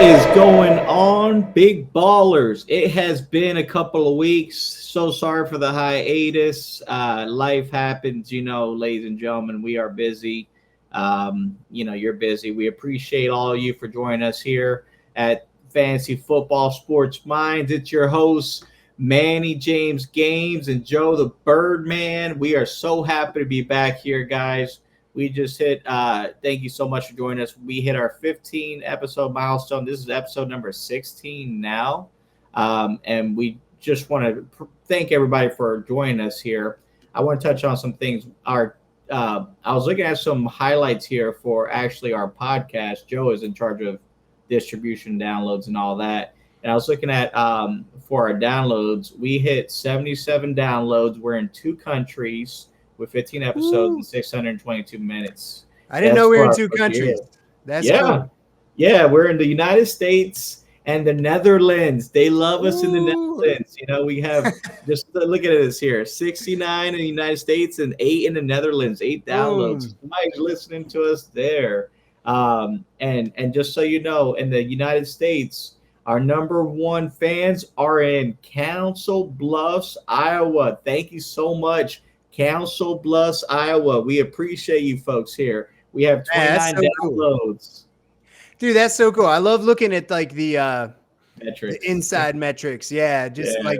is going on, big ballers? It has been a couple of weeks. So sorry for the hiatus. Life happens, ladies and gentlemen. We are busy. You're busy. We appreciate all of you for joining us here at Fantasy Football Sports Minds. It's your hosts, Manny James Games and Joe the Birdman. We are so happy to be back here, guys. We just hit, thank you so much for joining us. We hit our 15 episode milestone. This is episode number 16 now. And we just want to thank everybody for joining us here. I want to touch on some things. I was looking at some highlights here for actually our podcast. Joe is in charge of distribution, downloads, and all that. And I was looking at for our downloads, we hit 77 downloads. We're in 2 countries with 15 episodes and 622 minutes. I didn't know we were in 2 countries. That's cool. Yeah, we're in the United States and the Netherlands. They love us in the Netherlands. We have, just look at this here, 69 in the United States and 8 in the Netherlands, 8 downloads. Somebody's listening to us there. And just so you know, in the United States, our number 1 fans are in Council Bluffs, Iowa. Thank you so much, Council Bluffs, Iowa. We appreciate you folks here. We have 29 downloads. Cool. Dude, that's so cool. I love looking at like the inside metrics. Yeah,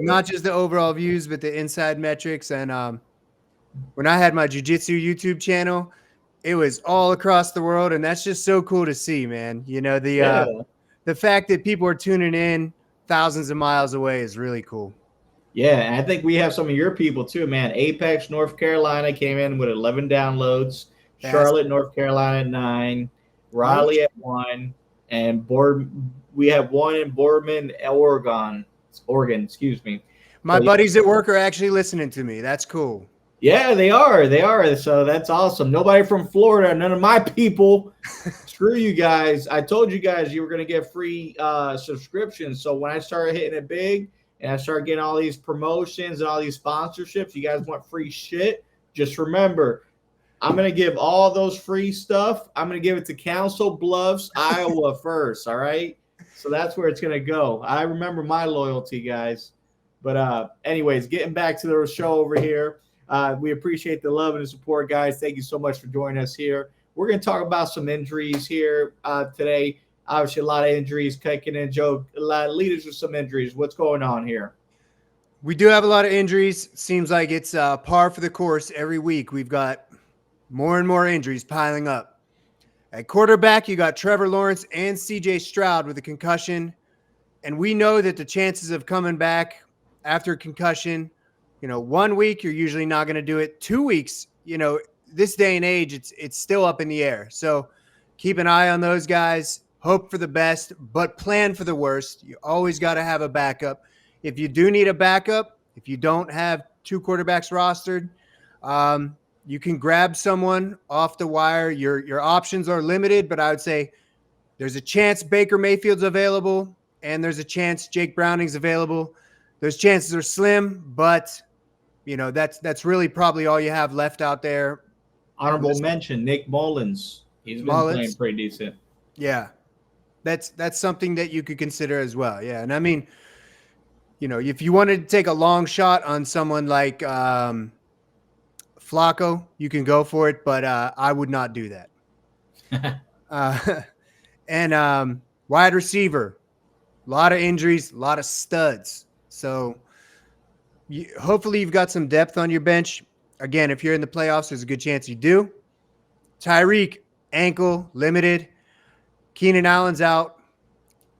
not just the overall views, but the inside metrics. And when I had my jiu-jitsu YouTube channel, it was all across the world, and that's just so cool to see, man. The fact that people are tuning in thousands of miles away is really cool. Yeah, and I think we have some of your people too, man. Apex, North Carolina came in with 11 downloads. Charlotte, North Carolina, 9. Raleigh at 1. And we have 1 in Birdman, Oregon. Excuse me. My buddies at work are actually listening to me. That's cool. Yeah, they are. So that's awesome. Nobody from Florida, none of my people. Screw you guys. I told you guys you were going to get free subscriptions. So when I started hitting it big and I started getting all these promotions and all these sponsorships, you guys want free shit, just remember, I'm going to give all those free stuff. I'm going to give it to Council Bluffs, Iowa first, all right? So that's where it's going to go. I remember my loyalty, guys. But anyways, getting back to the show over here. We appreciate the love and the support, guys. Thank you so much for joining us here. We're going to talk about some injuries here today. Obviously, a lot of injuries kicking in. Joe, lead us with some injuries. What's going on here? We do have a lot of injuries. Seems like it's par for the course every week. We've got more and more injuries piling up. At quarterback, you got Trevor Lawrence and C.J. Stroud with a concussion. And we know that the chances of coming back after concussion, 1 week, you're usually not going to do it. 2 weeks, this day and age, it's still up in the air. So keep an eye on those guys. Hope for the best, but plan for the worst. You always got to have a backup. If you do need a backup, if you don't have 2 quarterbacks rostered, you can grab someone off the wire. Your options are limited, but I would say there's a chance Baker Mayfield's available, and there's a chance Jake Browning's available. Those chances are slim, but that's really probably all you have left out there. Honorable mention, Nick Mullins. He's been playing pretty decent. Yeah. That's something that you could consider as well. Yeah. And I mean, if you wanted to take a long shot on someone like Flacco, you can go for it, but I would not do that. And wide receiver, a lot of injuries, a lot of studs. So hopefully you've got some depth on your bench. Again, if you're in the playoffs, there's a good chance you do. Tyreek, ankle, limited. Keenan Allen's out.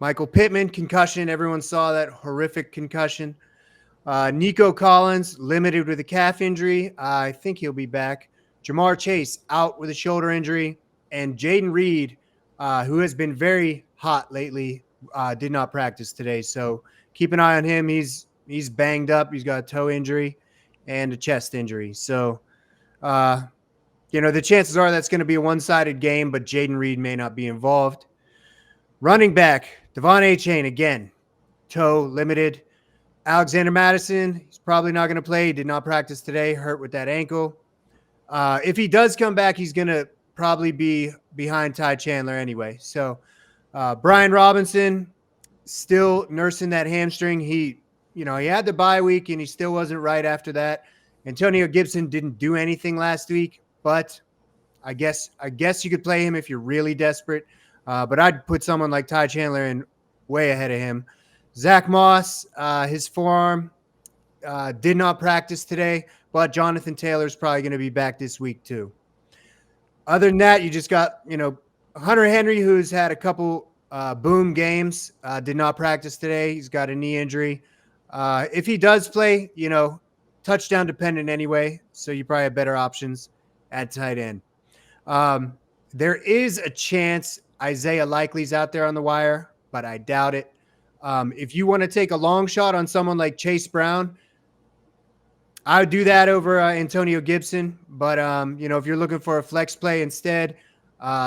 Michael Pittman, concussion. Everyone saw that horrific concussion. Nico Collins, limited with a calf injury. I think he'll be back. Jamar Chase, out with a shoulder injury. And Jaden Reed, who has been very hot lately, did not practice today. So keep an eye on him. He's banged up. He's got a toe injury and a chest injury. So, the chances are that's going to be a one-sided game, but Jaden Reed may not be involved. Running back, Devon Achane again, toe limited. Alexander Madison, he's probably not going to play. He did not practice today, hurt with that ankle. If he does come back, he's going to probably be behind Ty Chandler anyway. So Brian Robinson still nursing that hamstring. He had the bye week and he still wasn't right after that. Antonio Gibson didn't do anything last week, but I guess you could play him if you're really desperate. But I'd put someone like Ty Chandler in way ahead of him. Zach Moss, his forearm did not practice today, but Jonathan Taylor's probably going to be back this week too. Other than that, you just got, Hunter Henry, who's had a couple boom games, did not practice today. He's got a knee injury. If he does play, touchdown dependent anyway, so you probably have better options at tight end. There is a chance Isaiah Likely's out there on the wire, but I doubt it. If you want to take a long shot on someone like Chase Brown, I would do that over Antonio Gibson. But, if you're looking for a flex play instead,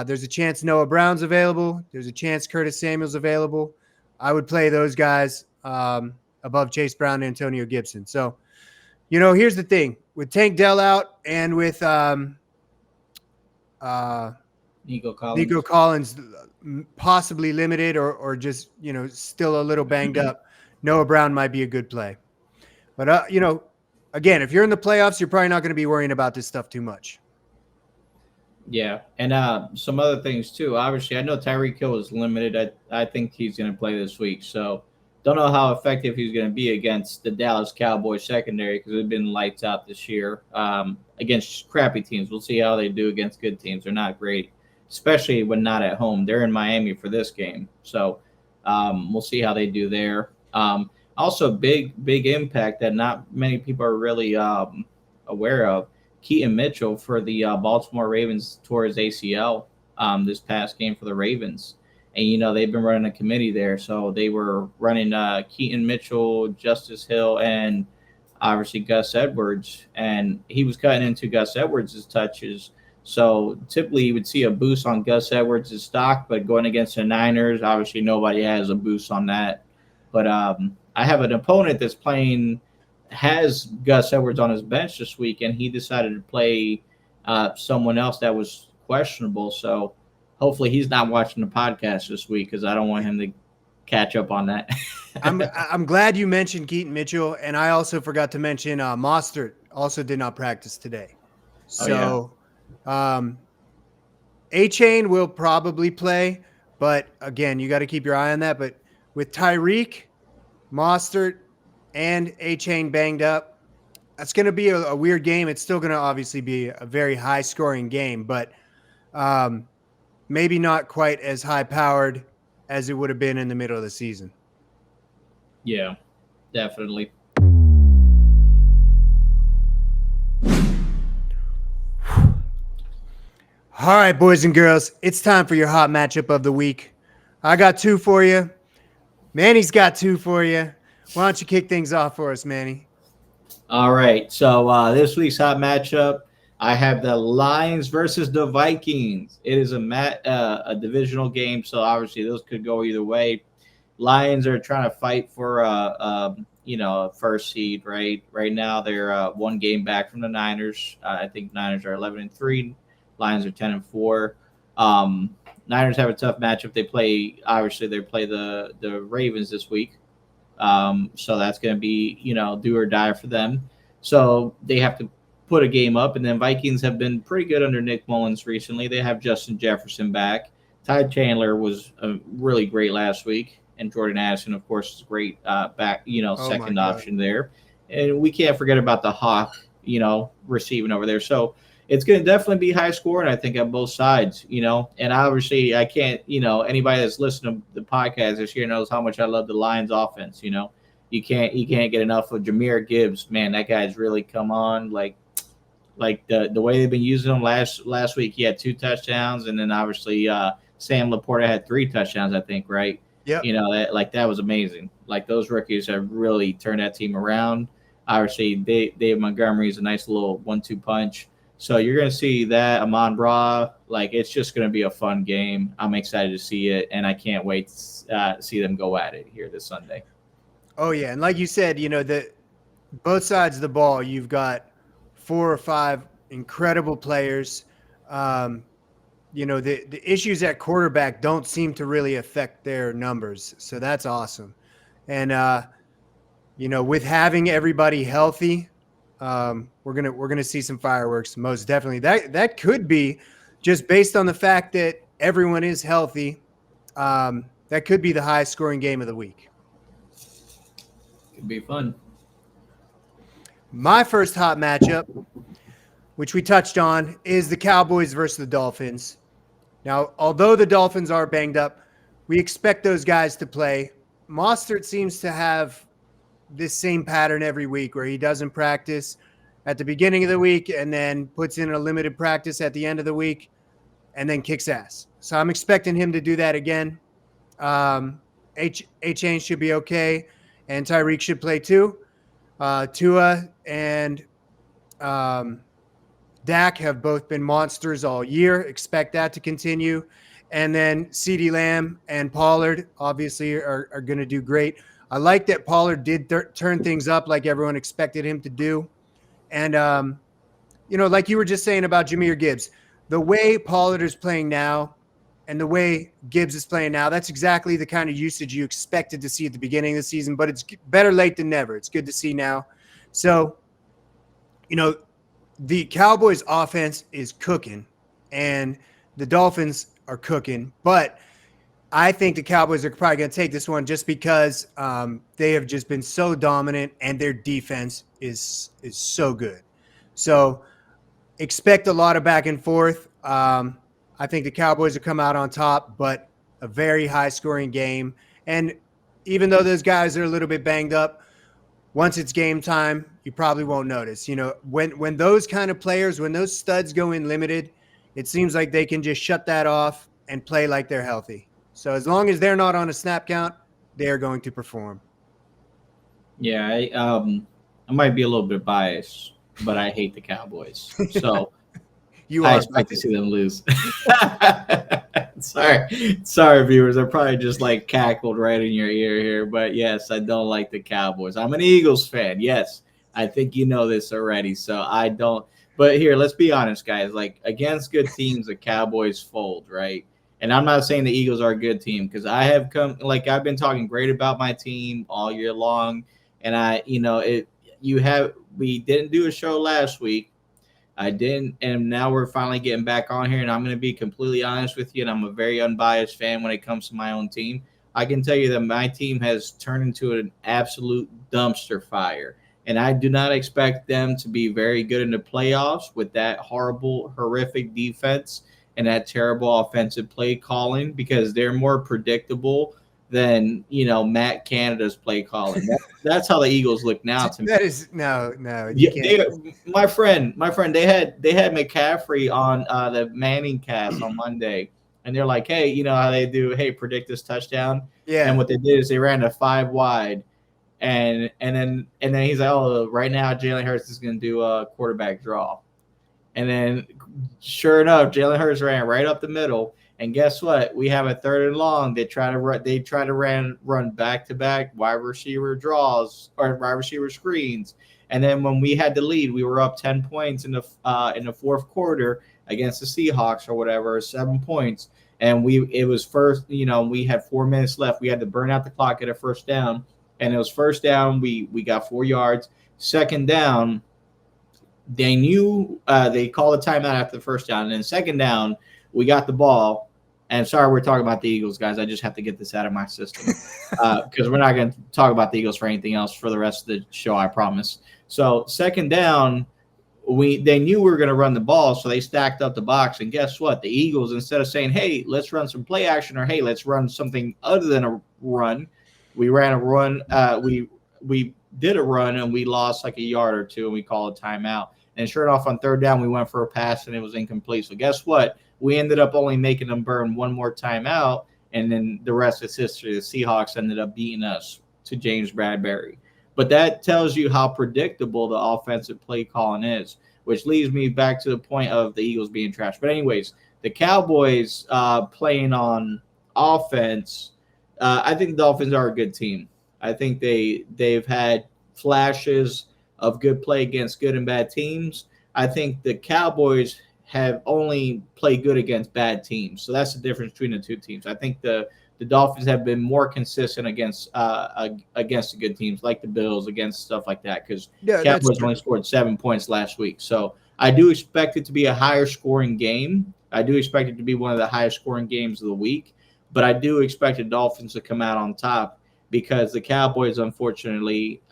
there's a chance Noah Brown's available. There's a chance Curtis Samuel's available. I would play those guys above Chase Brown and Antonio Gibson. So, here's the thing. With Tank Dell out and with Nico Collins possibly limited or just, still a little banged up, Noah Brown might be a good play. But, again, if you're in the playoffs, you're probably not going to be worrying about this stuff too much. Yeah, and some other things too. Obviously, I know Tyreek Hill is limited. I think he's going to play this week. So don't know how effective he's going to be against the Dallas Cowboys secondary because they've been lights out this year against crappy teams. We'll see how they do against good teams. They're not great, especially when not at home. They're in Miami for this game. So we'll see how they do there. Also, big impact that not many people are really aware of. Keaton Mitchell for the Baltimore Ravens tore his ACL this past game for the Ravens. And, they've been running a committee there. So they were running Keaton Mitchell, Justice Hill, and obviously Gus Edwards. And he was cutting into Gus Edwards' touches. So typically you would see a boost on Gus Edwards' stock, but going against the Niners, obviously nobody has a boost on that. But I have an opponent that's has Gus Edwards on his bench this week, and he decided to play someone else that was questionable. So hopefully he's not watching the podcast this week because I don't want him to catch up on that. I'm glad you mentioned Keaton Mitchell, and I also forgot to mention Mostert also did not practice today. So A-Chain will probably play, but again, you got to keep your eye on that. But with Tyreek, Mostert, and A-Chain banged up, that's going to be a weird game. It's still going to obviously be a very high-scoring game, but maybe not quite as high-powered as it would have been in the middle of the season. Yeah, definitely. All right, boys and girls, it's time for your hot matchup of the week. I got two for you. Manny's got two for you. Why don't you kick things off for us, Manny? All right. So this week's hot matchup, I have the Lions versus the Vikings. It is a divisional game, so obviously those could go either way. Lions are trying to fight for a first seed, right? Right now they're one game back from the Niners. I think Niners are 11-3. Lions are 10-4. Niners have a tough matchup. They play the Ravens this week. So that's going to be, do or die for them. So they have to put a game up. And then Vikings have been pretty good under Nick Mullins recently. They have Justin Jefferson back. Ty Chandler was really great last week. And Jordan Addison, of course, is great back, second option there. And we can't forget about the Hawk, receiving over there. So it's going to definitely be high scoring, I think, on both sides, And obviously, I can't, anybody that's listening to the podcast this year knows how much I love the Lions offense, You can't get enough of Jahmyr Gibbs. Man, that guy's really come on. Like the way they've been using him last week, he had 2 touchdowns. And then, obviously, Sam Laporta had 3 touchdowns, I think, right? Yeah. That was amazing. Like, those rookies have really turned that team around. Obviously, Dave Montgomery is a nice little 1-2 punch. So you're going to see that, Amon-Ra. It's just going to be a fun game. I'm excited to see it, and I can't wait to see them go at it here this Sunday. Oh, yeah. And like you said, both sides of the ball, you've got 4 or 5 incredible players. the issues at quarterback don't seem to really affect their numbers. So that's awesome. And, with having everybody healthy, we're gonna see some fireworks, most definitely. That could be just based on the fact that everyone is healthy. That could be the highest scoring game of the week. Could be fun. My first hot matchup, which we touched on, is the Cowboys versus the Dolphins. Now, although the Dolphins are banged up, we expect those guys to play. Mostert seems to have this same pattern every week where he doesn't practice at the beginning of the week and then puts in a limited practice at the end of the week and then kicks ass. So I'm expecting him to do that again. A-Chain should be okay, and Tyreek should play too. Tua and Dak have both been monsters all year. Expect that to continue. And then CeeDee Lamb and Pollard obviously are going to do great. I like that Pollard did turn things up like everyone expected him to do. And, like you were just saying about Jahmyr Gibbs, the way Pollard is playing now and the way Gibbs is playing now, that's exactly the kind of usage you expected to see at the beginning of the season, but it's better late than never. It's good to see now. So, the Cowboys offense is cooking and the Dolphins are cooking, but I think the Cowboys are probably going to take this one just because they have just been so dominant and their defense is so good. So expect a lot of back and forth. I think the Cowboys will come out on top, but a very high-scoring game. And even though those guys are a little bit banged up, once it's game time, you probably won't notice. When those kind of players, when those studs go in limited, it seems like they can just shut that off and play like they're healthy. So as long as they're not on a snap count, they're going to perform. Yeah, I might be a little bit biased, but I hate the Cowboys. So I expect to see them lose. Sorry, viewers. I probably just cackled right in your ear here, but yes, I don't like the Cowboys. I'm an Eagles fan. Yes, I think you know this already. So I don't. But here, let's be honest, guys. Against good teams, the Cowboys fold, right? And I'm not saying the Eagles are a good team because I've been talking great about my team all year long, and we didn't do a show last week. I didn't, and now we're finally getting back on here, and I'm going to be completely honest with you, and I'm a very unbiased fan when it comes to my own team. I can tell you that my team has turned into an absolute dumpster fire, and I do not expect them to be very good in the playoffs with that horrible, horrific defense and that terrible offensive play calling because they're more predictable than Matt Canada's play calling. That's how the Eagles look now to me. That is no. My friend, they had McCaffrey on the Manning cast on Monday, and they're like, "Hey, you know how they do? Hey, predict this touchdown." Yeah. And what they did is they ran a 5 wide, and then he's like, "Oh, right now Jalen Hurts is going to do a quarterback draw," and then sure enough, Jalen Hurts ran right up the middle. And guess what? We have a 3rd and long. They try to run back-to-back wide receiver draws or wide receiver screens. And then when we had the lead, we were up 10 points in the 4th quarter against the Seahawks or whatever, 7 points. And it was first. We had 4 minutes left. We had to burn out the clock at a first down. And it was first down. We got 4 yards. Second down, they knew they called a timeout after the first down. And then second down, we got the ball, and sorry we're talking about the Eagles, guys. I just have to get this out of my system because we're not going to talk about the Eagles for anything else for the rest of the show, I promise. So second down, they knew we were going to run the ball, so they stacked up the box. And guess what? The Eagles, instead of saying, hey, let's run some play action or, hey, let's run something other than a run, we ran a run. We did a run, and we lost like a yard or two, and we called a timeout. And sure enough, on third down, we went for a pass, and it was incomplete. So guess what? We ended up only making them burn one more timeout, and then the rest is history. The Seahawks ended up beating us to James Bradbury. But that tells you how predictable the offensive play calling is, which leads me back to the point of the Eagles being trash. But anyways, the Cowboys playing on offense, I think the Dolphins are a good team. I think they've had flashes of good play against good and bad teams. I think the Cowboys have only played good against bad teams. So that's the difference between the two teams. I think the Dolphins have been more consistent against the good teams like the Bills, against stuff like that, because Cowboys only scored 7 points last week. So I do expect it to be a higher scoring game. I do expect it to be one of the highest scoring games of the week, but I do expect the Dolphins to come out on top because the Cowboys, unfortunately,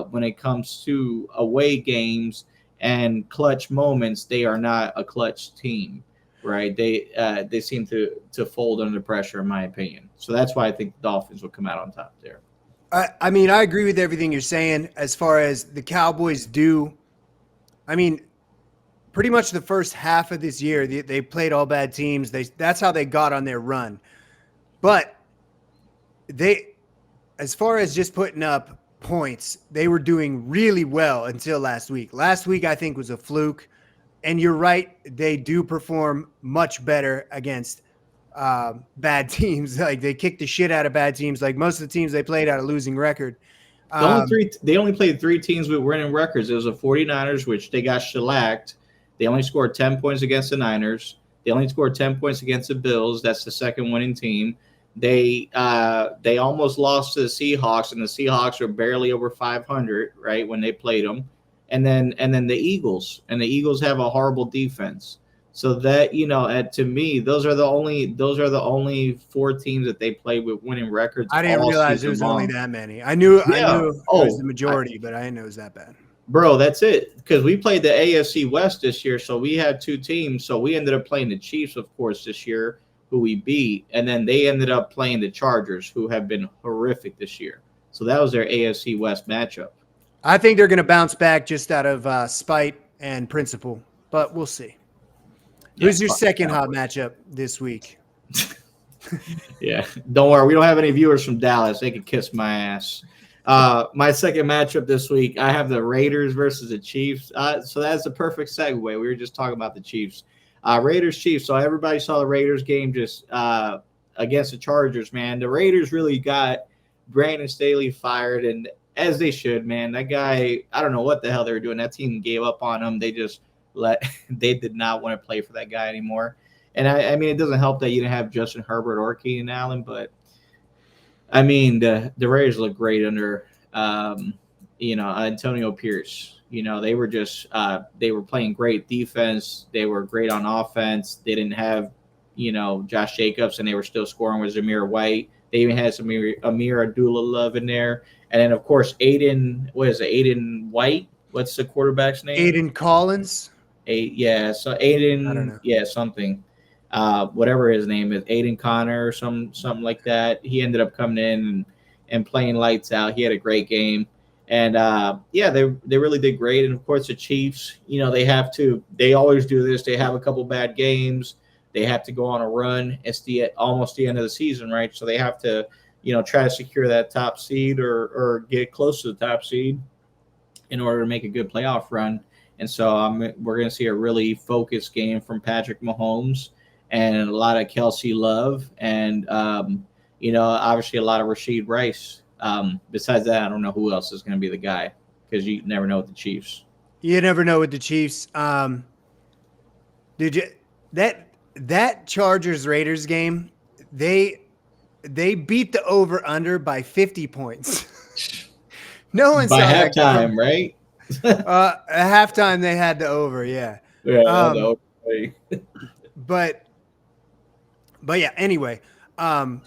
when it comes to away games and clutch moments, they are not a clutch team. Right, they seem to fold under pressure, in my opinion. So that's why I think the Dolphins will come out on top there. I mean, I agree with everything you're saying as far as the Cowboys do. I mean, pretty much the first half of this year, they played all bad teams. That's how they got on their run. But as far as just putting up points, they were doing really well until last week. Last week, I think, was a fluke. And you're right, they do perform much better against bad teams. Like they kick the shit out of bad teams. Like most of the teams they played had a losing record. They only played 3 teams with winning records. It was the 49ers, which they got shellacked. They only scored 10 points against the Niners. They only scored 10 points against the Bills. That's the second winning team. They almost lost to the Seahawks, and the Seahawks were barely over 500, right, when they played them. And then the Eagles, and the Eagles have a horrible defense. So that, to me, those are the only 4 teams that they played with winning records. I didn't realize there was only that many. I knew it was the majority, but I didn't know it was that bad. Bro, that's it. Because we played the AFC West this year, so we had 2 teams. So we ended up playing the Chiefs, of course, this year, who we beat, and then they ended up playing the Chargers, who have been horrific this year. So that was their AFC West matchup. I think they're going to bounce back just out of spite and principle, but we'll see. Who's your second hot matchup this week? Yeah, don't worry. We don't have any viewers from Dallas. They can kiss my ass. My second matchup this week, I have the Raiders versus the Chiefs. So that's a perfect segue. We were just talking about the Chiefs. Raiders-Chiefs. So everybody saw the Raiders game just against the Chargers, man. The Raiders really got Brandon Staley fired, and as they should, man. That guy, I don't know what the hell they were doing. That team gave up on him. They just they did not want to play for that guy anymore. And I mean, it doesn't help that you didn't have Justin Herbert or Keenan Allen, but I mean, the Raiders look great under Antonio Pierce. They were just they were playing great defense. They were great on offense. They didn't have Josh Jacobs, and they were still scoring with Zamir White. They even had some Amir Abdullah in there. And then, of course, Aiden White? What's the quarterback's name? Aiden Collins? Yeah, so Aiden, I don't know. Yeah, something. Whatever his name is, Aiden Connor or something like that. He ended up coming in and playing lights out. He had a great game. And, they really did great. And, of course, the Chiefs, they always do this. They have a couple bad games. They have to go on a run. It's almost the end of the season, right? So they have to try to secure that top seed or get close to the top seed in order to make a good playoff run. And so we're going to see a really focused game from Patrick Mahomes and a lot of Kelsey Love and, obviously a lot of Rashid Rice. Besides that, I don't know who else is going to be the guy because you never know with the Chiefs. You never know with the Chiefs. That Chargers-Raiders game, they beat the over-under by 50 points. No one by saw halftime, right? At halftime, they had the over, yeah. Yeah, but yeah, anyway, I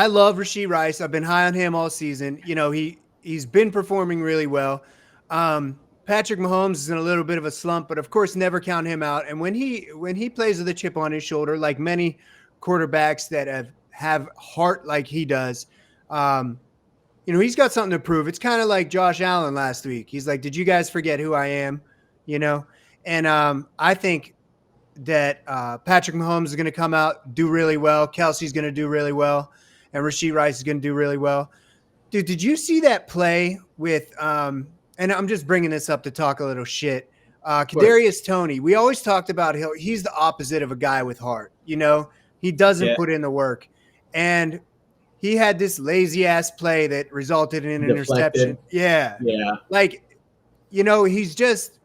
love Rashid Rice. I've been high on him all season. He's been performing really well. Patrick Mahomes is in a little bit of a slump, but of course, never count him out. And when he plays with a chip on his shoulder, like many quarterbacks that have heart like he does, he's got something to prove. It's kind of like Josh Allen last week. He's like, "Did you guys forget who I am?" And I think that Patrick Mahomes is going to come out, do really well. Kelsey's going to do really well, and Rashid Rice is going to do really well. Dude, did you see that play with and I'm just bringing this up to talk a little shit. Kadarius Toney, we always talked about he's the opposite of a guy with heart. He doesn't put in the work. And he had this lazy-ass play that resulted in an interception. Yeah. Yeah. Like, he's just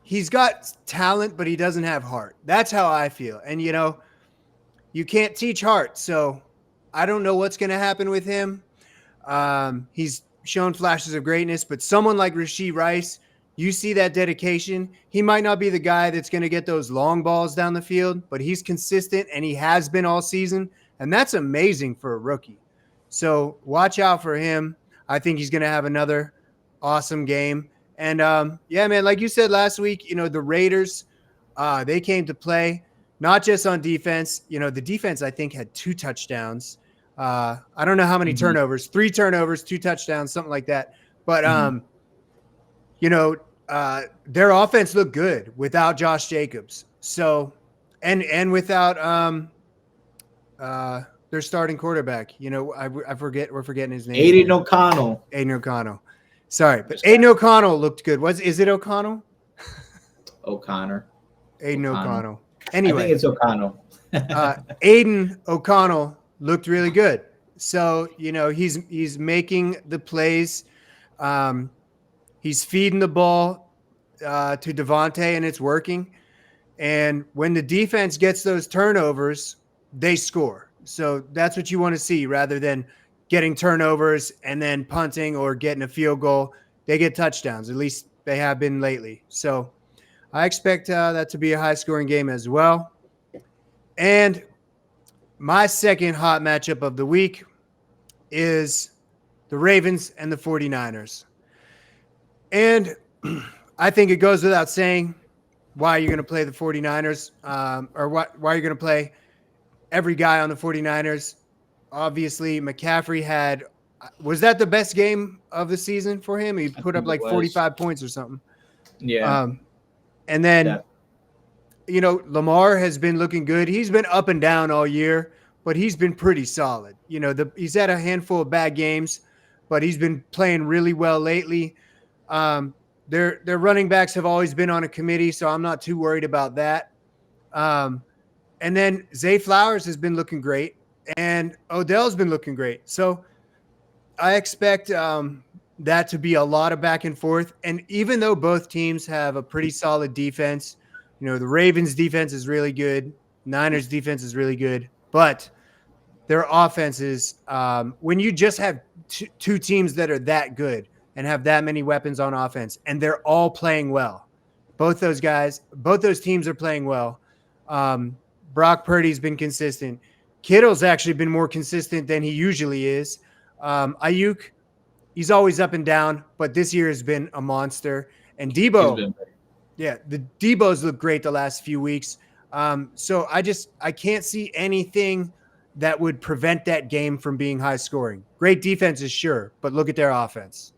he's got talent, but he doesn't have heart. That's how I feel. And, you can't teach heart. So I don't know what's going to happen with him. He's shown flashes of greatness, but someone like Rashee Rice, you see that dedication. He might not be the guy that's going to get those long balls down the field, but he's consistent, and he has been all season. And that's amazing for a rookie. So watch out for him. I think he's going to have another awesome game. And yeah, man, like you said last week, the Raiders, they came to play, not just on defense. The defense, I think, had 2 touchdowns. I don't know how many turnovers, 3 turnovers, 2 touchdowns, something like that. But, their offense looked good without Josh Jacobs. So, and without their starting quarterback, we're forgetting his name. Aiden O'Connell. Sorry, but Aiden O'Connell looked good. Is it O'Connell? O'Connor. Aiden O'Connell. Anyway, I think it's O'Connell. Aiden O'Connell looked really good. So, he's making the plays. He's feeding the ball to Devontae, and it's working. And when the defense gets those turnovers, they score. So that's what you want to see rather than getting turnovers and then punting or getting a field goal. They get touchdowns. At least they have been lately. So I expect that to be a high-scoring game as well. And my second hot matchup of the week is the Ravens and the 49ers. And I think it goes without saying why you're going to play the 49ers or why you're going to play every guy on the 49ers. Obviously, McCaffrey was that the best game of the season for him? He put up like 45 points or something. Yeah. And then, Lamar has been looking good. He's been up and down all year, but he's been pretty solid. He's had a handful of bad games, but he's been playing really well lately. Their running backs have always been on a committee, so I'm not too worried about that. And then Zay Flowers has been looking great, and Odell's been looking great. So I expect that to be a lot of back and forth. And even though both teams have a pretty solid defense, the Ravens defense is really good. Niners defense is really good, but their offenses, when you just have two teams that are that good and have that many weapons on offense, and they're all playing well, both those teams are playing well. Brock Purdy's been consistent. Kittle's actually been more consistent than he usually is. Ayuk, he's always up and down, but this year has been a monster. And Debo, the Debo's looked great the last few weeks. So I can't see anything that would prevent that game from being high scoring. Great defense is sure, but look at their offense.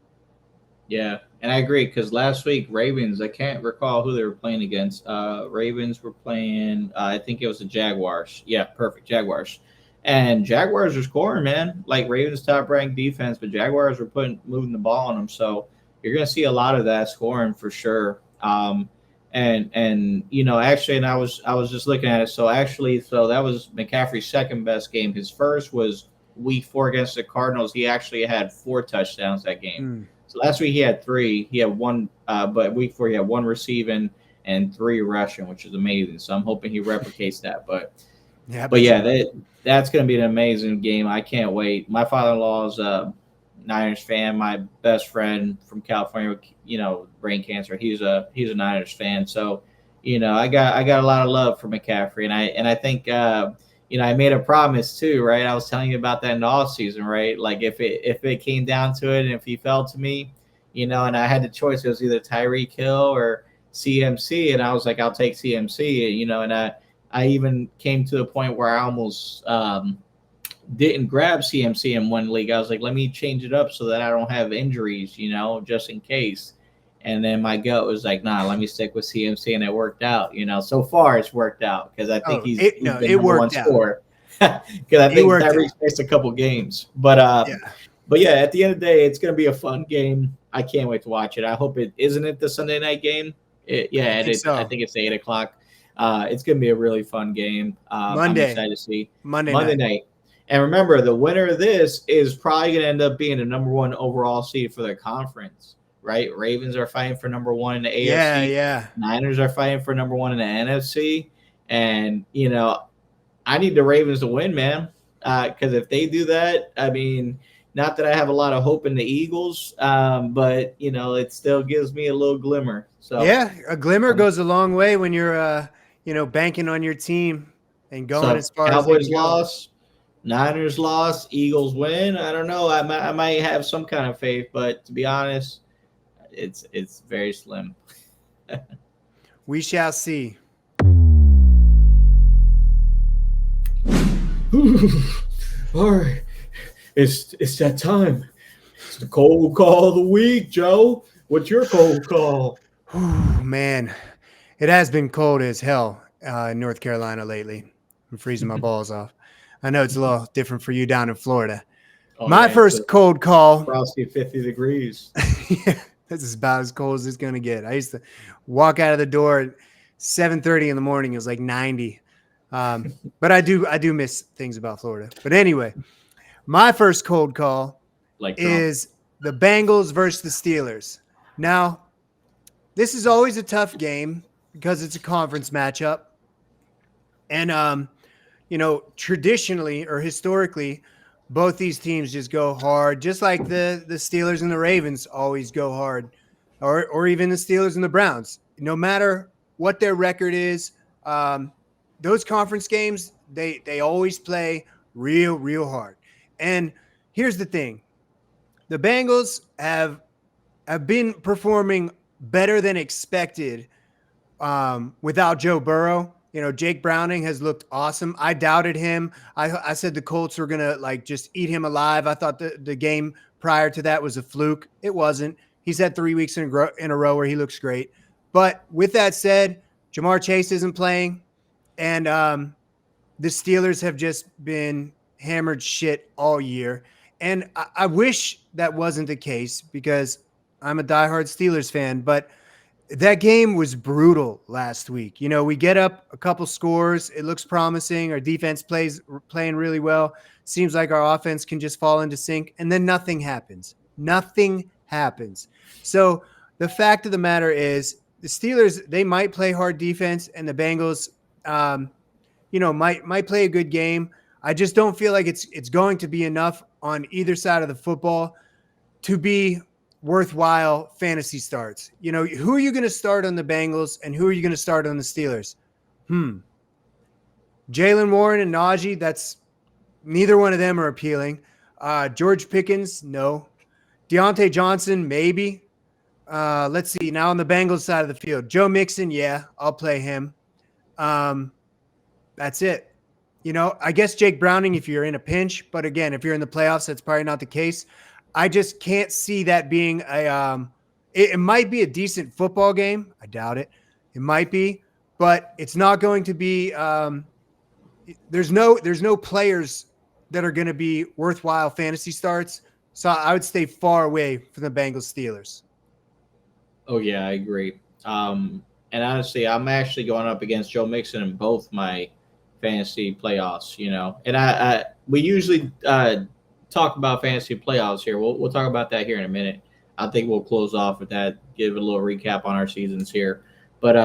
Yeah, and I agree because last week Ravens, I can't recall who they were playing against. Ravens were playing, I think it was the Jaguars. Yeah, perfect, Jaguars. And Jaguars are scoring, man. Like Ravens top-ranked defense, but Jaguars were moving the ball on them. So you're going to see a lot of that scoring for sure. And actually, and I was just looking at it. So that was McCaffrey's second best game. His first was week 4 against the Cardinals. He actually had 4 touchdowns that game. So last week he had 3. He had 1, but week 4 he had 1 receiving and 3 rushing, which is amazing. So I'm hoping he replicates that. That's going to be an amazing game. I can't wait. My father-in-law is a Niners fan. My best friend from California, brain cancer. He's a Niners fan. So, I got a lot of love for McCaffrey, and I think I made a promise too, right? I was telling you about that in the off season, right? Like if it came down to it, and if he fell to me, and I had the choice, it was either Tyreek Hill or CMC, and I was like, I'll take CMC, and I even came to the point where I almost didn't grab CMC in one league. I was like, let me change it up so that I don't have injuries, just in case. And then my gut was like, nah, let me stick with CMC, and it worked out. So far it's worked out because I think he's been number one scorer. Because I think Tyreek's missed a couple games. But at the end of the day, it's going to be a fun game. I can't wait to watch it. I hope it isn't it the Sunday night game. I think it's 8:00. It's going to be a really fun game. Monday. I'm excited to see Monday night. And remember, the winner of this is probably going to end up being the number 1 overall seed for their conference, right? Ravens are fighting for number one in the AFC. Yeah, yeah. Niners are fighting for number one in the NFC. And, I need the Ravens to win, man. Because if they do that, I mean, not that I have a lot of hope in the Eagles, but, it still gives me a little glimmer. So Yeah, a glimmer goes a long way when you're, banking on your team and going as far as they Cowboys can go. lost, Niners lost, Eagles win. I don't know. I might have some kind of faith, but to be honest, it's very slim. We shall see. All right, it's that time. It's the cold call of the week, Joe. What's your cold call? Man, it has been cold as hell in North Carolina lately. I'm freezing my balls off. I know it's a little different for you down in Florida. Oh, My yeah, first cold call. Frosty 50 degrees. Yeah, this is about as cold as it's going to get. I used to walk out of the door at 7:30 in the morning. It was like 90. But I do miss things about Florida. But anyway, my first cold call is the Bengals versus the Steelers. Now, this is always a tough game because it's a conference matchup. And, traditionally or historically, both these teams just go hard, just like the Steelers and the Ravens always go hard, or even the Steelers and the Browns. No matter what their record is, those conference games, they always play real hard. And here's the thing. The Bengals have been performing better than expected without Joe Burrow. Jake Browning has looked awesome. I doubted him. I said the Colts were going to just eat him alive. I thought the game prior to that was a fluke. It wasn't. He's had 3 weeks in a row where he looks great. But with that said, Jamar Chase isn't playing. And the Steelers have just been hammered shit all year. And I wish that wasn't the case because I'm a diehard Steelers fan. But that game was brutal last week. We get up a couple scores. It looks promising. Our defense playing really well. Seems like our offense can just fall into sync. And then nothing happens. Nothing happens. So the fact of the matter is the Steelers, they might play hard defense, and the Bengals, might play a good game. I just don't feel like it's going to be enough on either side of the football to be worthwhile fantasy starts. Who are you going to start on the Bengals and who are you going to start on the Steelers? Jalen Warren and Najee, that's neither one of them are appealing. George Pickens, no. Deontay Johnson, maybe. Let's see. Now on the Bengals side of the field, Joe Mixon, yeah, I'll play him. That's it. I guess Jake Browning if you're in a pinch, but again, if you're in the playoffs, that's probably not the case. I just can't see that being it might be a decent football game. I doubt it. It might be, but it's not going to be there's no players that are going to be worthwhile fantasy starts. So I would stay far away from the Bengals Steelers. Oh yeah, I agree. And honestly, I'm actually going up against Joe Mixon in both my fantasy playoffs, and we usually talk about fantasy playoffs here. We'll talk about that here in a minute. I think we'll close off with that, give a little recap on our seasons here. But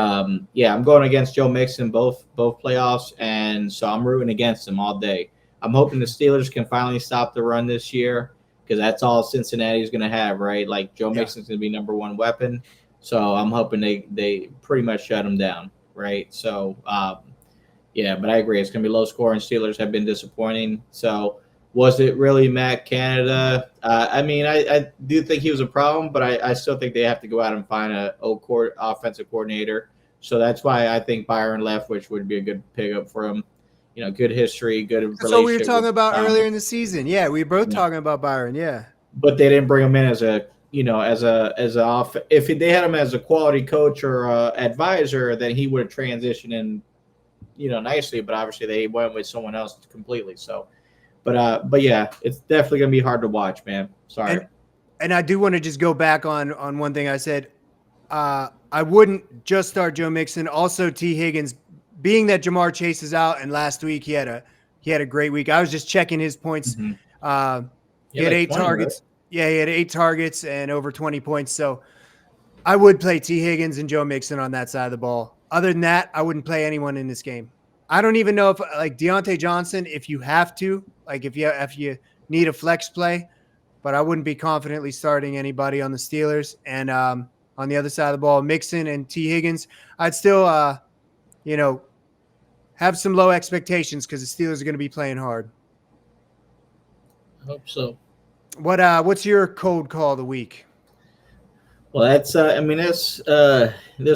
yeah, I'm going against Joe Mixon both playoffs, and so I'm rooting against him all day. I'm hoping the Steelers can finally stop the run this year because that's all Cincinnati's going to have, right? Like Joe Mixon's going to be number one weapon, so I'm hoping they pretty much shut him down, right? So yeah, but I agree. It's going to be low scoring. Steelers have been disappointing. So was it really Matt Canada? I mean, I do think he was a problem, but I still think they have to go out and find an offensive coordinator. So that's why I think Byron Leftwich would be a good pickup for him. Good history, good relationship. That's what we were talking about earlier in the season. Yeah, we were both talking about Byron. Yeah, but they didn't bring him in as a if they had him as a quality coach or advisor, then he would have transitioned in, nicely. But obviously they went with someone else completely. So. But yeah, it's definitely gonna be hard to watch, man. Sorry. And I do want to just go back on one thing I said. I wouldn't just start Joe Mixon. Also, T. Higgins, being that Jamar Chase is out, and last week he had a great week. I was just checking his points. Mm-hmm. He had 8 targets. Yeah, he had 8 targets and over 20 points. So I would play T. Higgins and Joe Mixon on that side of the ball. Other than that, I wouldn't play anyone in this game. I don't even know if like Deontay Johnson, if you have to, like if you need a flex play, but I wouldn't be confidently starting anybody on the Steelers. And on the other side of the ball, Mixon and T. Higgins, I'd still, have some low expectations because the Steelers are going to be playing hard. I hope so. What's your cold call of the week? Well, that's this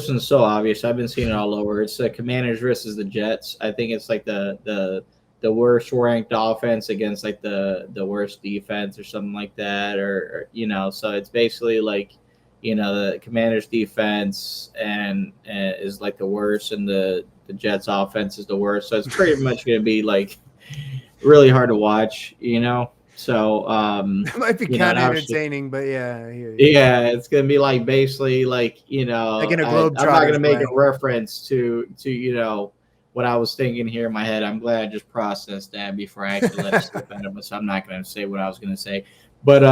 one's so obvious. I've been seeing it all over. It's the Commanders versus the Jets. I think it's like the worst ranked offense against like the worst defense or something like that, or so it's basically like the Commanders defense and is like the worst, and the Jets offense is the worst. So it's pretty much going to be like really hard to watch, So It might be kind of entertaining, but yeah, I hear you. Yeah, it's gonna be like basically like like in a I'm not Globetrotters gonna make play. a reference to what I was thinking here in my head. I'm glad I just processed that before I actually let it slip out of me. So I'm not gonna say what I was gonna say. But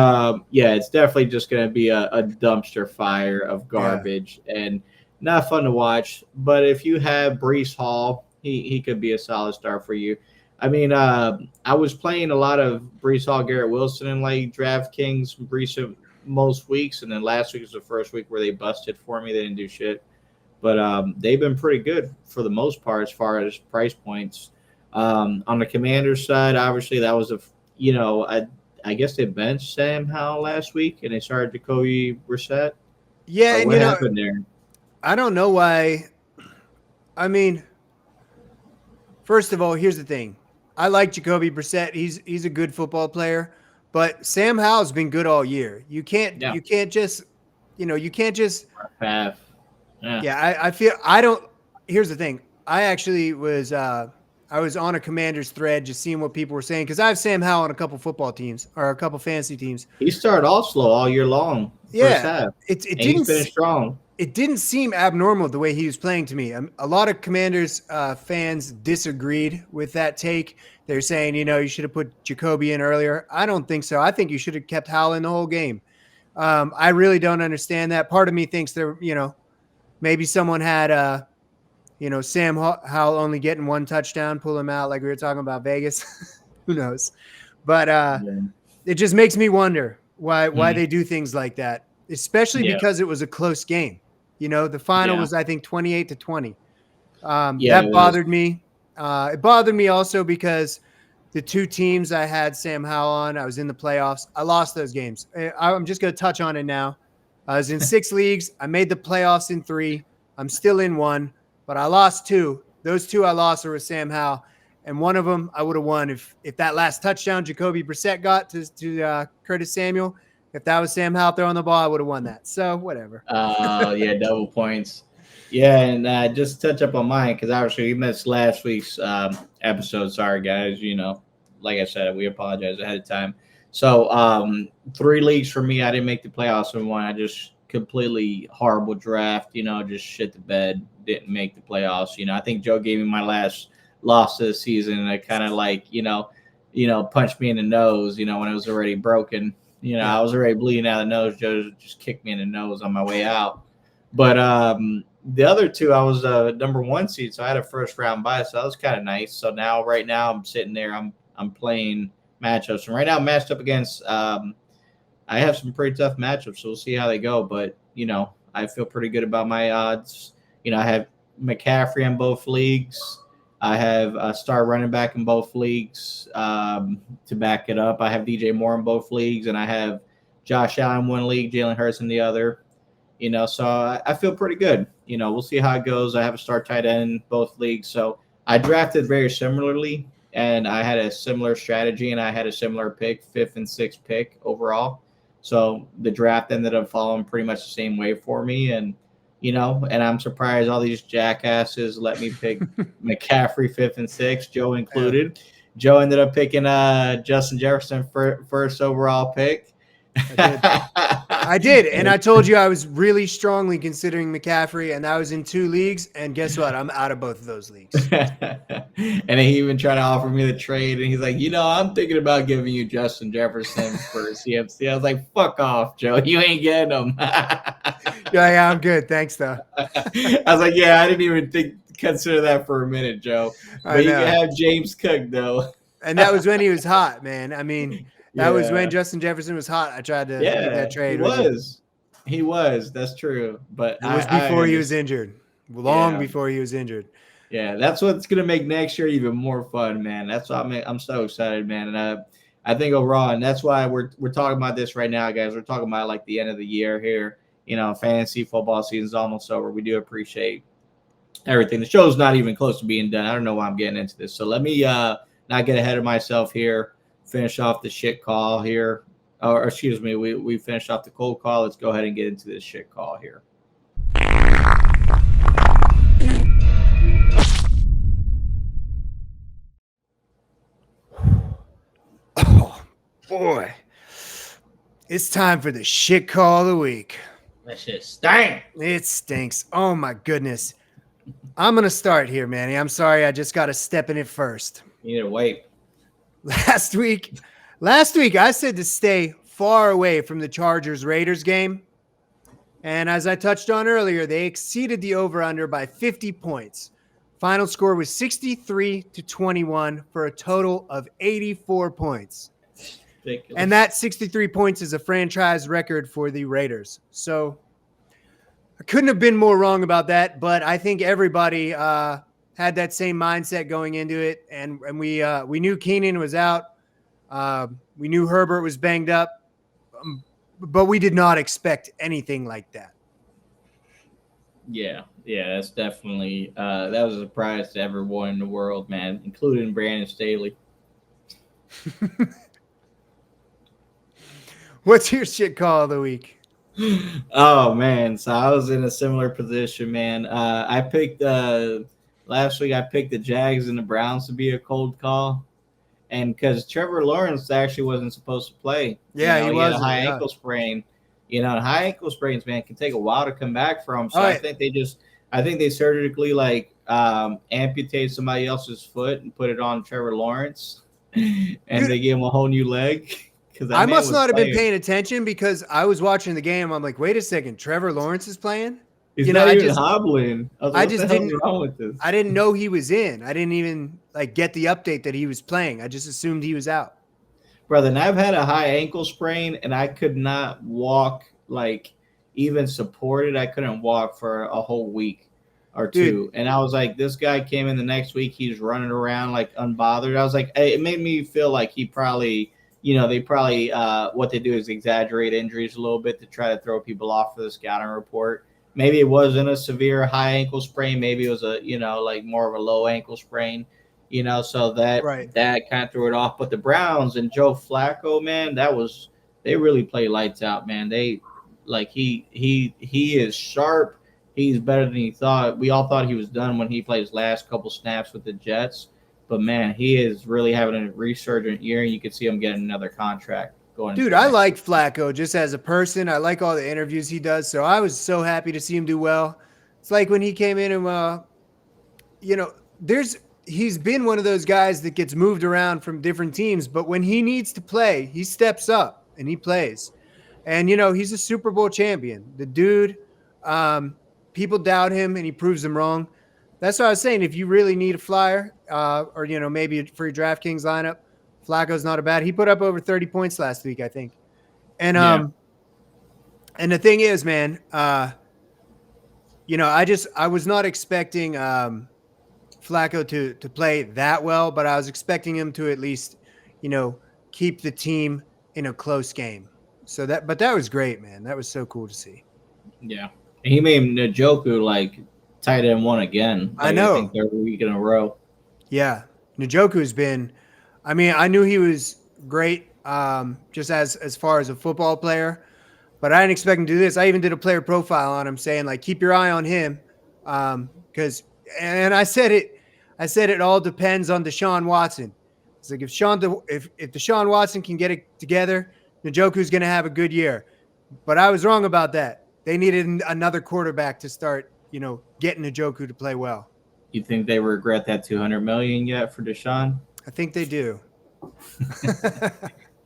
yeah, it's definitely just gonna be a dumpster fire of garbage and not fun to watch. But if you have Breece Hall, he could be a solid start for you. I mean, I was playing a lot of Breece Hall, Garrett Wilson in like DraftKings recent most weeks, and then last week was the first week where they busted for me. They didn't do shit, but they've been pretty good for the most part as far as price points. On the Commanders side, obviously that was I guess they benched Sam Howell last week and they started Jacoby Brissett. Yeah, and what happened there? I don't know why. I mean, first of all, here's the thing. I like Jacoby Brissett. He's a good football player, but Sam Howell's been good all year. You can't just Half. Yeah, I feel I don't. Here's the thing. I actually was I was on a Commanders thread just seeing what people were saying because I have Sam Howell on a couple football teams or a couple fantasy teams. He started off slow all year long. First half. It didn't he's been strong. It didn't seem abnormal the way he was playing to me. A lot of Commanders fans disagreed with that take. They're saying, you should have put Jacoby in earlier. I don't think so. I think you should have kept Howell in the whole game. I really don't understand that. Part of me thinks maybe someone had, Sam Howell only getting one touchdown, pull him out like we were talking about Vegas. Who knows? But it just makes me wonder why they do things like that, especially because it was a close game. The final was, I think, 28-20. That bothered me. It bothered me also because the two teams I had Sam Howell on, I was in the playoffs. I lost those games. I'm just going to touch on it now. I was in 6 leagues. I made the playoffs in 3. I'm still in 1, but I lost 2. Those 2 I lost were with Sam Howell, and one of them I would have won if that last touchdown Jacoby Brissett got to Curtis Samuel. If that was Sam Howell throwing the ball, I would have won that. So whatever. Yeah, double points. Yeah, and just to touch up on mine, because obviously we missed last week's episode. Sorry, guys. Like I said, we apologize ahead of time. So 3 leagues for me. I didn't make the playoffs in 1. I just completely horrible draft. Just shit the bed. Didn't make the playoffs. I think Joe gave me my last loss of the season, and it kind of like punched me in the nose. When it was already broken. I was already bleeding out of the nose. Joe just kicked me in the nose on my way out. But the other 2, I was number 1 seed, so I had a first round bye, so that was kind of nice. So right now I'm sitting there, I'm playing matchups, and right now I'm matched up against. I have some pretty tough matchups, so we'll see how they go. But I feel pretty good about my odds. I have McCaffrey in both leagues. I have a star running back in both leagues to back it up. I have DJ Moore in both leagues, and I have Josh Allen in 1 league, Jalen Hurts in the other. So I feel pretty good. We'll see how it goes. I have a star tight end in both leagues. So I drafted very similarly, and I had a similar strategy, and I had a similar pick, 5th and 6th pick overall. So the draft ended up following pretty much the same way for me, and and I'm surprised all these jackasses let me pick McCaffrey 5th and 6th, Joe included. Yeah. Joe ended up picking Justin Jefferson first overall pick. I did, and I told you I was really strongly considering McCaffrey, and I was in 2 leagues, and guess what? I'm out of both of those leagues. And then he even tried to offer me the trade, and he's like, I'm thinking about giving you Justin Jefferson for CMC. I was like, fuck off, Joe. You ain't getting him. Yeah, I'm good. Thanks, though. I was like, I didn't even consider that for a minute, Joe. But you can have James Cook, though. And that was when he was hot, man. I mean, that was when Justin Jefferson was hot. I tried to make that trade. He was. That's true. But it was before he was injured. Long before he was injured. Yeah, that's what's gonna make next year even more fun, man. That's why I'm so excited, man. And I think overall, and that's why we're talking about this right now, guys. We're talking about like the end of the year here. Fantasy football season's almost over. We do appreciate everything. The show's not even close to being done. I don't know why I'm getting into this. So let me not get ahead of myself here. Finish off the shit call here. Or excuse me, we finished off the cold call. Let's go ahead and get into this shit call here. Oh boy. It's time for the shit call of the week. That shit stinks. It stinks. Oh my goodness. I'm gonna start here, Manny. I'm sorry, I just gotta step in it first. You need to wait. Last week, I said to stay far away from the Chargers-Raiders game. And as I touched on earlier, they exceeded the over-under by 50 points. Final score was 63-21 for a total of 84 points. Ridiculous. And that 63 points is a franchise record for the Raiders. So I couldn't have been more wrong about that, but I think everybody had that same mindset going into it. And we knew Keenan was out. We knew Herbert was banged up. But we did not expect anything like that. Yeah, that's definitely that was a surprise to everyone in the world, man, including Brandon Staley. What's your shit call of the week? Oh man, so I was in a similar position, man. I picked last week. I picked the Jags and the Browns to be a cold call. And because Trevor Lawrence actually wasn't supposed to play. Yeah, he had a high ankle sprain. High ankle sprains, man, can take a while to come back from. So I think they surgically amputate somebody else's foot and put it on Trevor Lawrence. And they gave him a whole new leg. I must not have been paying attention because I was watching the game. I'm like, wait a second, Trevor Lawrence is playing? He's not even hobbling. I didn't wrong with this? I didn't know he was in. I didn't even get the update that he was playing. I just assumed he was out. Brother, and I've had a high ankle sprain and I could not walk, even supported. I couldn't walk for a whole week or two. Dude. And I was like, this guy came in the next week. He's running around unbothered. I was like, it made me feel like he probably, they probably, what they do is exaggerate injuries a little bit to try to throw people off for the scouting report. Maybe it wasn't a severe high ankle sprain. Maybe it was more of a low ankle sprain, so that kind of threw it off. But the Browns and Joe Flacco, man, they really play lights out, man. They he is sharp. He's better than he thought. We all thought he was done when he played his last couple snaps with the Jets. But man, he is really having a resurgent year. You could see him getting another contract. Dude, I like Flacco just as a person. I like all the interviews he does. So I was so happy to see him do well. It's like when he came in and, he's been one of those guys that gets moved around from different teams. But when he needs to play, he steps up and he plays. And, he's a Super Bowl champion. The dude, people doubt him and he proves them wrong. That's what I was saying. If you really need a flyer or, maybe for your DraftKings lineup, Flacco's not a bad. He put up over 30 points last week, I think. And and the thing is, man, I was not expecting Flacco to play that well, but I was expecting him to at least, keep the team in a close game. But that was great, man. That was so cool to see. Yeah. He made Njoku tight end one again. I know. I think third week in a row. Yeah. Njoku's been, I knew he was great just as far as a football player, but I didn't expect him to do this. I even did a player profile on him saying, keep your eye on him because I said it all depends on Deshaun Watson. It's like if Deshaun Watson can get it together, Njoku's going to have a good year. But I was wrong about that. They needed another quarterback to start, getting Njoku to play well. You think they regret that $200 million yet for Deshaun? I think they do.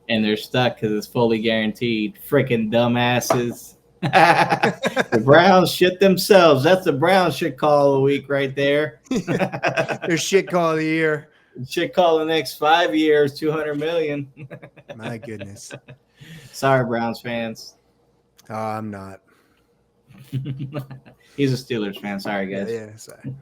And they're stuck because it's fully guaranteed. Freaking dumbasses. The Browns shit themselves. That's the Browns shit call of the week right there. Their shit call of the year. Shit call the next 5 years, $200 million. My goodness. Sorry, Browns fans. Oh, I'm not. He's a Steelers fan. Sorry, guys. Yeah, sorry.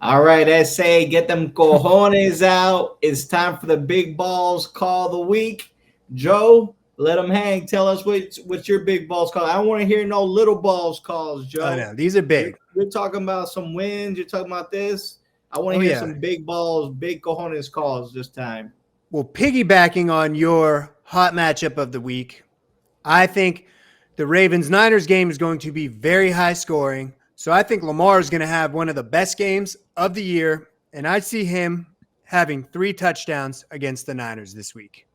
All right, SA, get them cojones out. It's time for the big balls call of the week. Joe, let them hang. Tell us what's your big balls call. I don't want to hear no little balls calls, Joe. Oh, no, these are big. You're talking about some wins. You're talking about this. I want to hear some big balls, big cojones calls this time. Well, piggybacking on your hot matchup of the week, I think the Ravens-Niners game is going to be very high scoring. So I think Lamar is going to have one of the best games of the year, and I see him having 3 touchdowns against the Niners this week.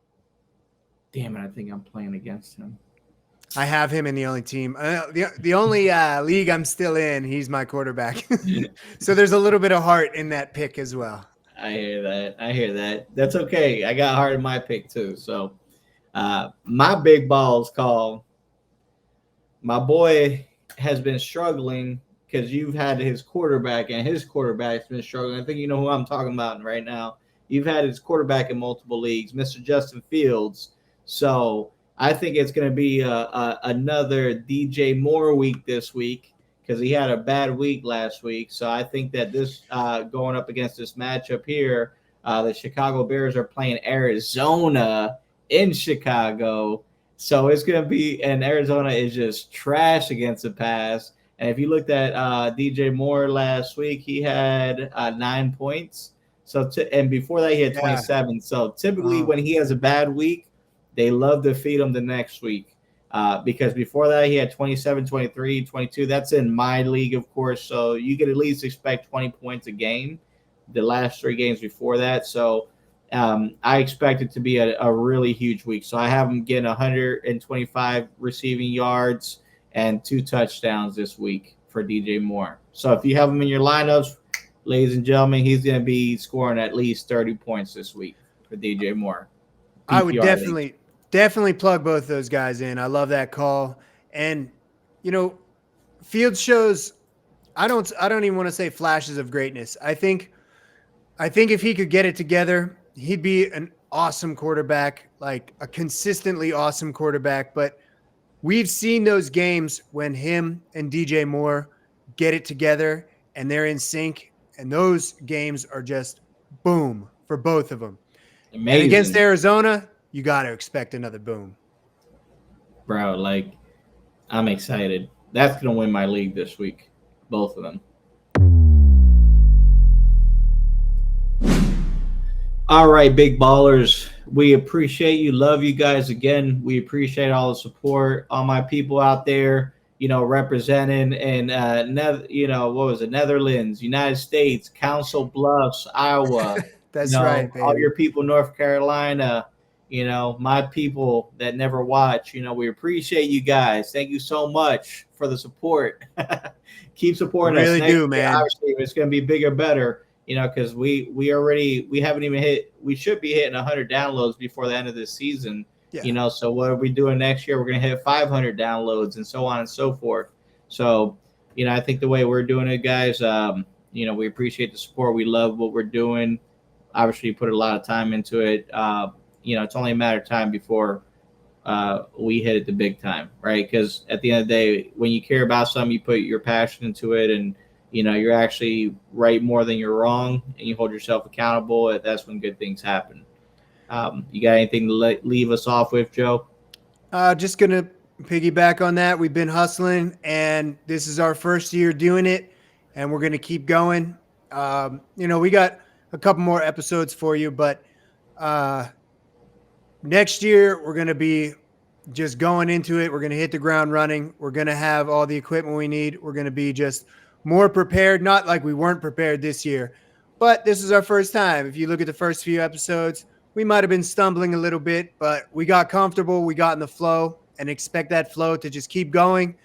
Damn it, I think I'm playing against him. I have him in the only team. The only league I'm still in, he's my quarterback. So there's a little bit of heart in that pick as well. I hear that. That's okay. I got heart in my pick too. So my big balls call. My boy has been struggling because you've had his quarterback and his quarterback's been struggling. I think you know who I'm talking about right now. You've had his quarterback in multiple leagues, Mr. Justin Fields. So I think it's going to be another DJ Moore week this week because he had a bad week last week. So I think that this going up against this matchup here, the Chicago Bears are playing Arizona in Chicago. So it's going to be – and Arizona is just trash against the pass. And if you looked at DJ Moore last week, he had 9 points. So and before that, he had 27. So typically when he has a bad week, they love to feed him the next week because before that, he had 27, 23, 22. That's in my league, of course. So you could at least expect 20 points a game the last 3 games before that. So I expect it to be a really huge week. So I have him getting 125 receiving yards and 2 touchdowns this week for DJ Moore. So if you have him in your lineups, ladies and gentlemen, he's going to be scoring at least 30 points this week for DJ Moore. I would definitely plug both those guys in. I love that call. And, Fields shows I don't even want to say flashes of greatness. I think if he could get it together, he'd be an awesome quarterback, like a consistently awesome quarterback. But we've seen those games when him and DJ Moore get it together and they're in sync, and those games are just boom for both of them. Amazing. And against Arizona, you got to expect another boom. Bro, I'm excited. That's going to win my league this week, both of them. All right, big ballers. We appreciate you. Love you guys again. We appreciate all the support. All my people out there, representing in, Netherlands, United States, Council Bluffs, Iowa. That's right, baby. All your people, North Carolina, my people that never watch, we appreciate you guys. Thank you so much for the support. Keep supporting us. Really do, man. Obviously, it's going to be bigger, better. Because we haven't even we should be hitting 100 downloads before the end of this season. Yeah. So what are we doing next year? We're going to hit 500 downloads and so on and so forth. So, I think the way we're doing it, guys, we appreciate the support. We love what we're doing. Obviously, you put a lot of time into it. It's only a matter of time before we hit it the big time, right? Because at the end of the day, when you care about something, you put your passion into it, and you're actually right more than you're wrong, and you hold yourself accountable. That's when good things happen. You got anything to leave us off with, Joe? Just going to piggyback on that. We've been hustling, and this is our first year doing it, and we're going to keep going. We got a couple more episodes for you, but next year we're going to be just going into it. We're going to hit the ground running. We're going to have all the equipment we need. We're going to be just more prepared, not like we weren't prepared this year, but this is our first time. If you look at the first few episodes, we might have been stumbling a little bit, but we got comfortable. We got in the flow, and expect that flow to just keep going.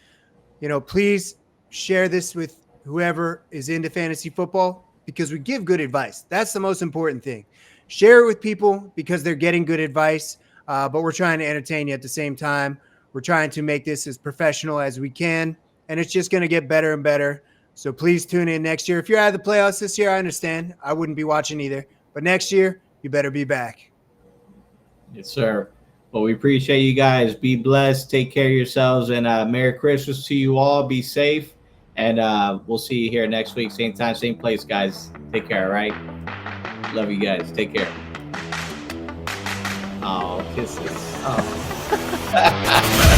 Please share this with whoever is into fantasy football because we give good advice. That's the most important thing. Share it with people because they're getting good advice, but we're trying to entertain you at the same time. We're trying to make this as professional as we can, and it's just going to get better and better. So please tune in next year. If you're out of the playoffs this year, I understand. I wouldn't be watching either. But next year, you better be back. Yes, sir. Well, we appreciate you guys. Be blessed. Take care of yourselves. And Merry Christmas to you all. Be safe. And we'll see you here next week. Same time, same place, guys. Take care, all right? Love you guys. Take care. Oh, kisses. Oh.